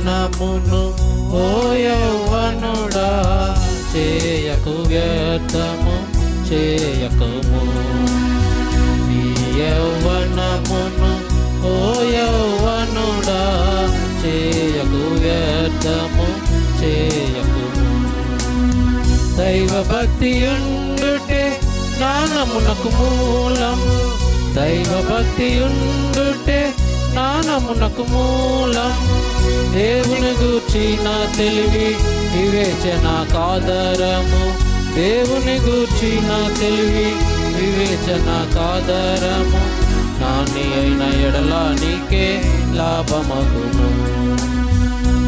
యవ్వనమును ఓ యవ్వనుడా చేయకు వ్యర్థము చేయకుము. నీ యవ్వనమును ఓ యవ్వనుడా చేయకు వ్యర్థము చేయకుము. దైవ భక్తియుండుటే జ్ఞానమునకు మూలము. దైవ భక్తియుండుటే జ్ఞానమునకు మూలం. దేవుని గూర్చిన తెలివి వివేచన కాదరము. దేవుని గూర్చిన తెలివి వివేచన కాదరము. జ్ఞాని అయిన ఎడల నీకే లాభమగును.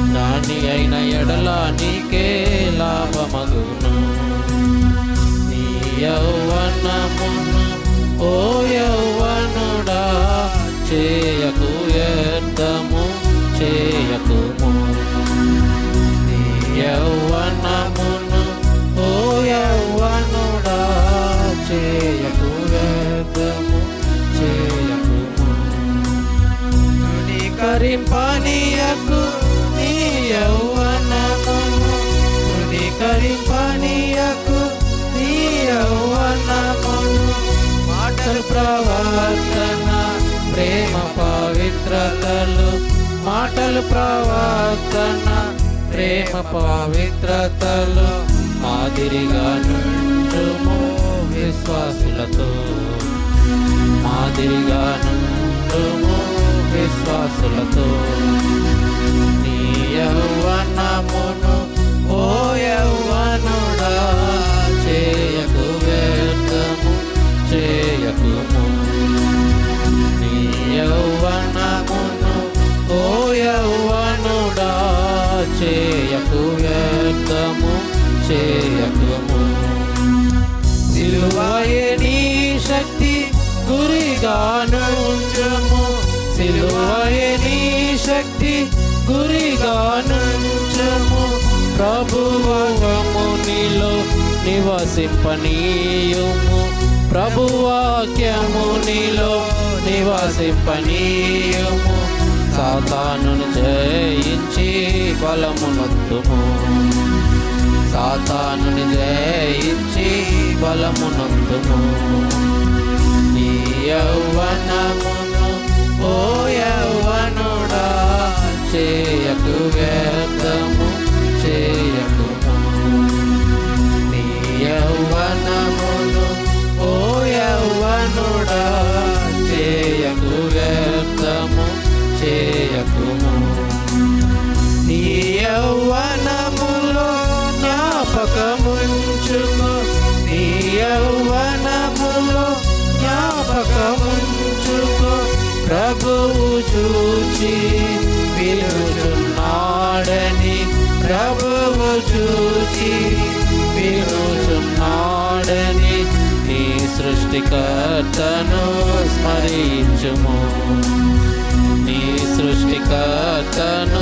జ్ఞాని అయిన ఎడల నీకే లాభమగును. నీ యవ్వనమును ఓ యవ్వనుడా చేయకు వ్యర్థము చేయకుము. నీ యవ్వనమును ఓ యవ్వనుడా చేయకు వ్యర్థము చేయకుము. తృణీకరింపనీయకు నీ యవ్వనమును. తృణీకరింపనీయకు నీ యవ్వనమును. మాటలు ప్రవర్తన ప్రేమ పవిత్రతలు. మాటలు ప్రవర్తన ప్రేమ పవిత్రతలు. మాదిరిగా నుండుము విశ్వాసులతో. మాదిరిగా నుండుము విశ్వాసులతో. నీ యవ్వనమును ఓ యవ్వనుడా చేయకు వ్యర్థము చేయకుము. నీ యవ్వనమును ఓ యవ్వనుడా చేయకు వ్యర్థము చేయకుము. సిలువయే నీ శక్తి గురిగానుంచుము. సిలువయే నీ శక్తి గురిగానుంచుము. ప్రభువాక్యము నీలో నివసింపనీయుము. ప్రభువాక్యము నీలో నివసింపనీయుము. సాతానును జయించి బలమునొందుము. సాతానుని జయించి బలమునొందుము. నీ యవ్వనమును ఓ యవ్వనుడా చేయకు వ్యర్థము చేయకుము. నీ యవ్వనమును ఓ యవ్వనుడా చేయకు వ్యర్థము చేయకుము. నీ యవ్వనములో జ్ఞాపకముంచుకో. నీ యవ్వనములో జ్ఞాపకముంచుకో. ప్రభువు చూచి వినుచున్నాడని. ప్రభువు చూచి వినుచున్నాడని నీ సృష్టికర్తను స్మరించుము. నీ సృష్టికర్తను